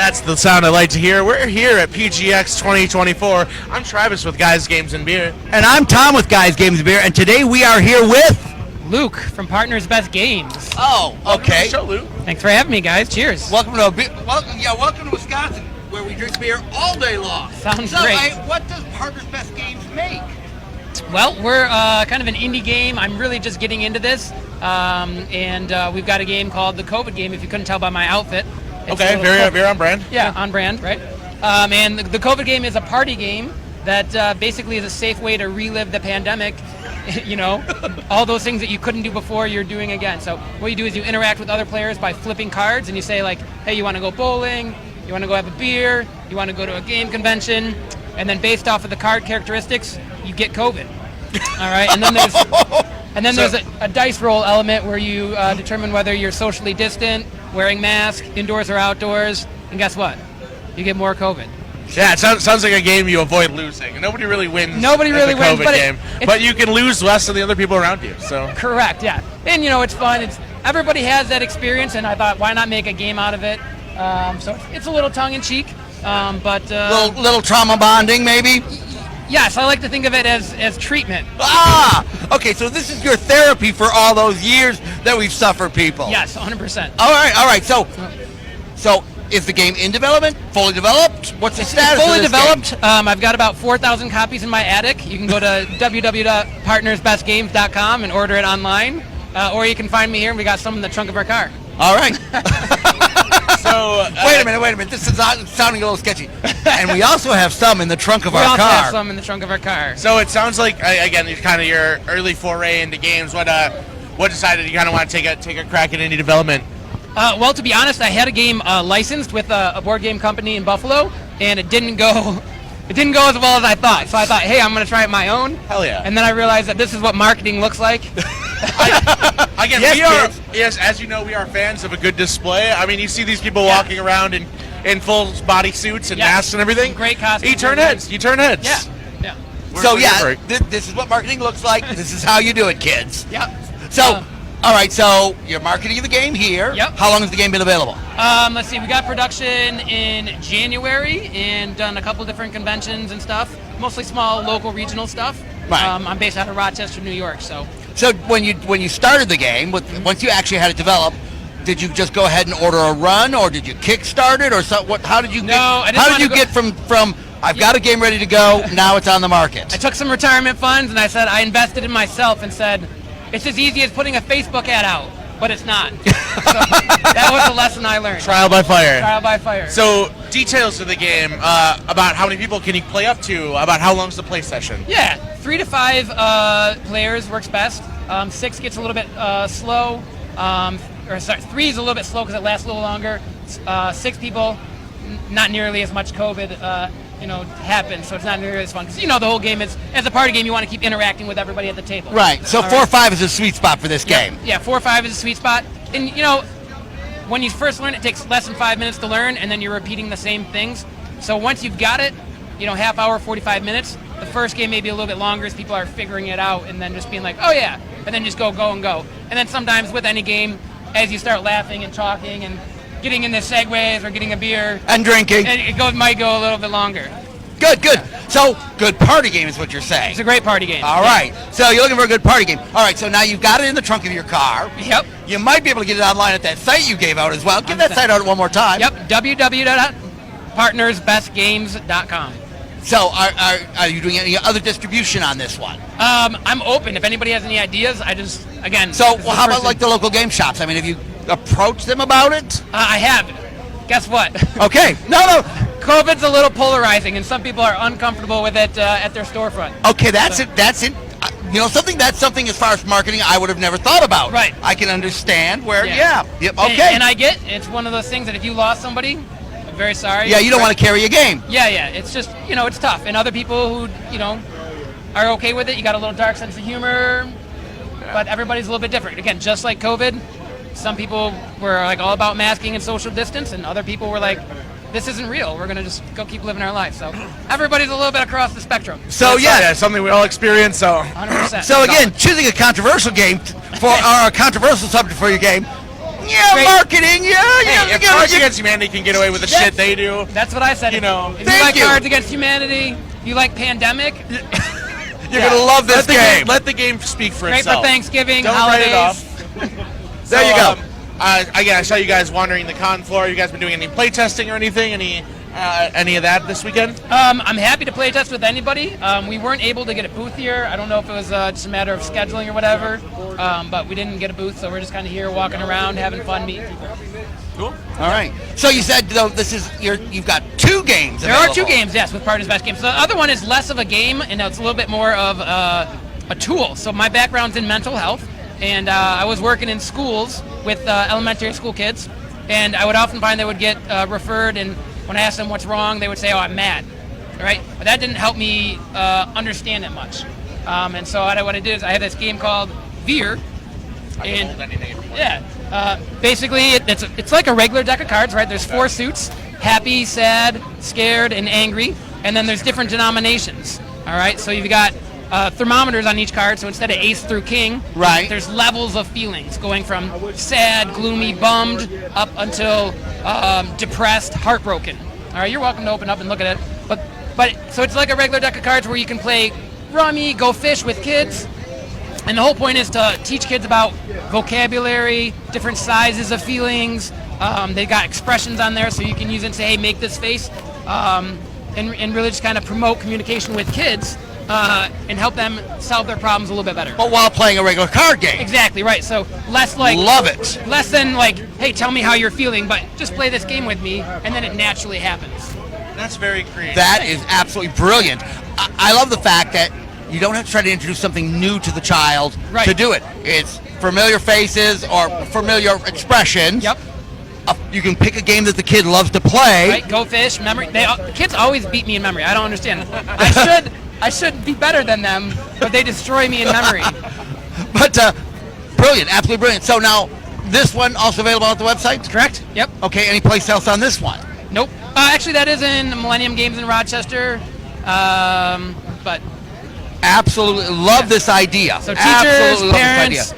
That's the sound I like to hear. We're here at PGX 2024. I'm Travis with Guys, Games, and Beer. And I'm Tom with Guys, Games, and Beer, and today we are here with... Luke from Partners Best Games. Oh, okay. Show, Luke. Thanks for having me, guys. Cheers. Welcome to Wisconsin, where we drink beer all day long. Sounds great. What does Partners Best Games make? Well, we're kind of an indie game. I'm really just getting into this, and we've got a game called the COVID game, if you couldn't tell by my outfit. Okay, very on brand. Yeah, on brand, right? And the COVID game is a party game that basically is a safe way to relive the pandemic. You know, all those things that you couldn't do before, you're doing again. So what you do is you interact with other players by flipping cards, and you say like, hey, you want to go bowling? You want to go have a beer? You want to go to a game convention? And then based off of the card characteristics, you get COVID. All right, and then there's a dice roll element where you determine whether you're socially distant, wearing masks, indoors or outdoors, and guess what? You get more COVID. Yeah, it sounds like a game you avoid losing. Nobody really wins. Nobody really wins, but you can lose less than the other people around you. So correct, yeah. And you know, it's fun. Everybody has that experience, and I thought, why not make a game out of it? So it's a little tongue-in-cheek, but little trauma bonding, maybe. Yes, I like to think of it as treatment. Okay, so this is your therapy for all those years that we've suffered, people. Yes, 100%. All right. So is the game in development? Fully developed? What's the status? Fully of this developed. Game? I've got about 4,000 copies in my attic. You can go to www.partnersbestgames.com and order it online, or you can find me here, and we got some in the trunk of our car. All right. So wait a minute. This is sounding a little sketchy. And we also have some in the trunk of our car. We also have some in the trunk of our car. So it sounds like again, it's kind of your early foray into games. What decided you kind of want to take a crack at indie development? Well, to be honest, I had a game licensed with a board game company in Buffalo, and it didn't go. It didn't go as well as I thought. So I thought, hey, I'm going to try it my own. Hell yeah! And then I realized that this is what marketing looks like. Again, yes, as you know, we are fans of a good display. I mean, you see these people walking around in full body suits and masks and everything. Great costumes. You turn heads. Yeah. So this is what marketing looks like. This is how you do it, kids. Yep. So. All right, so you're marketing the game here. Yep. How long has the game been available? Let's see. We got production in January and done a couple different conventions and stuff. Mostly small, local, regional stuff. Right. I'm based out of Rochester, New York. So when you started the game, once you actually had it developed, did you just go ahead and order a run, or did you kickstart it, or so? How did you? Get from I've got a game ready to go, now it's on the market? I took some retirement funds and I said I invested in myself and said, it's as easy as putting a Facebook ad out, but it's not. So that was a lesson I learned. Trial by fire. So details of the game, about how many people can you play up to, about how long's the play session? Yeah, 3 to 5 players works best. 6 gets a little bit slow. 3 is a little bit slow because it lasts a little longer. 6 people, not nearly as much COVID happens, so it's not nearly as fun. Because, the whole game is, as a party game, you want to keep interacting with everybody at the table. Right, so 4 or 5 is a sweet spot for this game. Yeah, 4 or 5 is a sweet spot. And, when you first learn, it takes less than 5 minutes to learn, and then you're repeating the same things. So once you've got it, half hour, 45 minutes, the first game may be a little bit longer as people are figuring it out, and then just being like, oh yeah, and then just go. And then sometimes with any game, as you start laughing and talking and getting into segues or getting a beer and drinking, and it might go a little bit longer. Good. So good party game is what you're saying. It's a great party game. All right. So you're looking for a good party game. All right. So now you've got it in the trunk of your car. Yep. You might be able to get it online at that site you gave out as well. Give that site out one more time. Yep. www.partnersbestgames.com. So are you doing any other distribution on this one? I'm open. If anybody has any ideas, So how about like the local game shops? I mean, have you approached them about it? I have. Guess what? Okay. No. COVID's a little polarizing, and some people are uncomfortable with it at their storefront. Okay, that's it. Something as far as marketing I would have never thought about. Right. I can understand where. Yeah. Yep. Okay. And I get it's one of those things that if you lost somebody, I'm very sorry. Yeah, you don't want to carry a game. Yeah. It's just it's tough, and other people who are okay with it. You got a little dark sense of humor, but everybody's a little bit different. Again, just like COVID, some people were like all about masking and social distance, and other people were like, this isn't real. We're going to just go keep living our life. So everybody's a little bit across the spectrum. So yeah, something we all experience. So 100%. So again, choosing a controversial game or a controversial subject for your game Yeah, marketing. Yeah. Hey, if Cards Against Humanity can get away with the shit they do, that's what I said. You know, if you like Cards Against Humanity, you like Pandemic. You're gonna love this game. Let the game speak for Great itself. for Thanksgiving, Don't holidays. write it off. There you go. I saw you guys wandering the con floor. You guys been doing any play testing or anything? Any of that this weekend? I'm happy to play test with anybody. We weren't able to get a booth here. I don't know if it was just a matter of scheduling or whatever, but we didn't get a booth, so we're just kind of here walking around, having fun, meeting people. Cool. All right. So you said though you've got 2 games. There are 2 games, yes, with Party's Best Games. So the other one is less of a game, and it's a little bit more of a tool. So my background's in mental health, and I was working in schools with elementary school kids, and I would often find they would get referred, and when I asked them what's wrong, they would say, "Oh, I'm mad." Right? But that didn't help me understand it much. And so what I did is I have this game called Veer. Basically it's like a regular deck of cards, right? There's 4 suits: happy, sad, scared, and angry. And then there's different denominations. All right, so you've got thermometers on each card. So instead of ace through king, right, there's levels of feelings going from sad, gloomy, bummed up until depressed, heartbroken. All right, you're welcome to open up and look at it. But so it's like a regular deck of cards where you can play rummy, go fish with kids. And the whole point is to teach kids about vocabulary, different sizes of feelings. They got expressions on there, so you can use it and say, "Hey, make this face," and really just kind of promote communication with kids and help them solve their problems a little bit better. But while playing a regular card game. Exactly right. So less like love it. Less than like, "Hey, tell me how you're feeling," but just play this game with me, and then it naturally happens. That's very creative. That is absolutely brilliant. I love the fact that you don't have to try to introduce something new to the child to do it. It's familiar faces or familiar expressions. Yep. You can pick a game that the kid loves to play. Right. Go fish. Memory. Kids always beat me in memory. I don't understand. I should be better than them, but they destroy me in memory. But brilliant, absolutely brilliant. So now this one also available on the website? Correct. Yep. Okay. Any place else on this one? Nope. Actually, that is in Millennium Games in Rochester. But absolutely love this idea. So teachers, parents,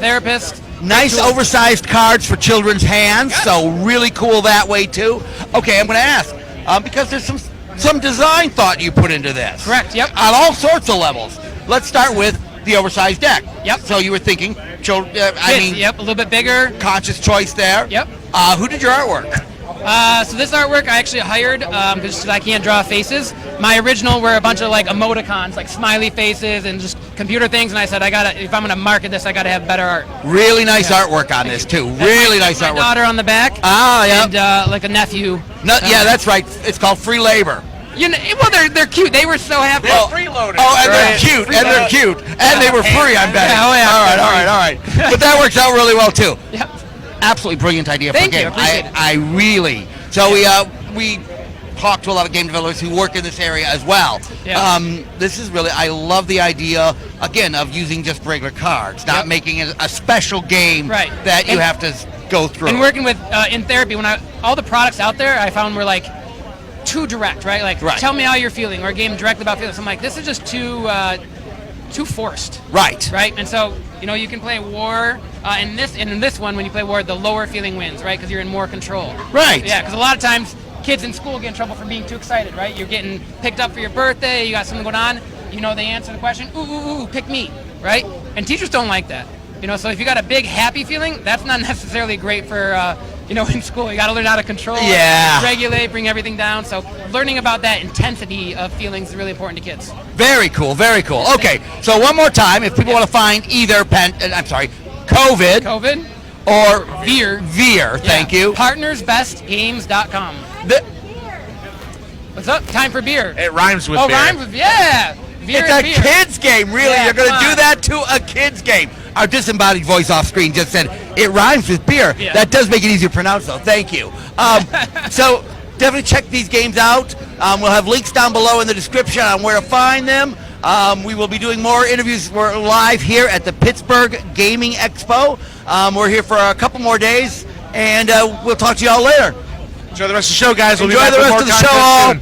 therapists. Nice oversized cards for children's hands, so really cool that way too. Okay, I'm going to ask, because there's some design thought you put into this. Correct, yep. On all sorts of levels. Let's start with the oversized deck. Yep. So you were thinking, yep, a little bit bigger. Conscious choice there. Yep. Who did your artwork? So this artwork I actually hired because I can't draw faces. My original were a bunch of like emoticons, like smiley faces and just computer things. And I said, if I'm gonna market this, I gotta have better art. Really nice artwork on this too. Really nice artwork. My daughter on the back. Ah, yeah. And like a nephew. Yeah, that's right. It's called free labor. You know, well, they're cute. They were so happy. They're freeloaders. Oh, and they're cute. And they're cute. And they were free. I'm betting. Yeah, oh, yeah. All right. But that works out really well too. Yep. Absolutely brilliant idea Thank for a you, game. appreciate it. I really. So we talk to a lot of game developers who work in this area as well. Yeah. This is really, I love the idea again of using just regular cards, not making it a special game that you have to go through. And working with in therapy, all the products out there, I found were like too direct, right? Like tell me how you're feeling, or a game directly about feelings. I'm like, this is just too forced. Right. And so you can play war. In this one, when you play war, the lower feeling wins, right? Because you're in more control. Right. Yeah, because a lot of times kids in school get in trouble for being too excited, right? You're getting picked up for your birthday, you got something going on, they answer the question, ooh, pick me, right? And teachers don't like that. So if you got a big happy feeling, that's not necessarily great for, in school. You got to learn how to control it, regulate, bring everything down. So learning about that intensity of feelings is really important to kids. Very cool. Okay, so one more time, if people want to find either COVID or Veer, thank you. Partnersbestgames.com. What's up? Time for beer. It rhymes with beer. Rhymes with, Veer it's a kid's game, really. Yeah, you're going to do that to a kid's game. Our disembodied voice off screen just said, it rhymes with beer. Yeah. That does make it easier to pronounce, though. Thank you. So definitely check these games out. We'll have links down below in the description on where to find them. We will be doing more interviews. We're live here at the Pittsburgh Gaming Expo. We're here for a couple more days, and we'll talk to you all later. Enjoy the rest of the show, guys. Enjoy the rest of the show all.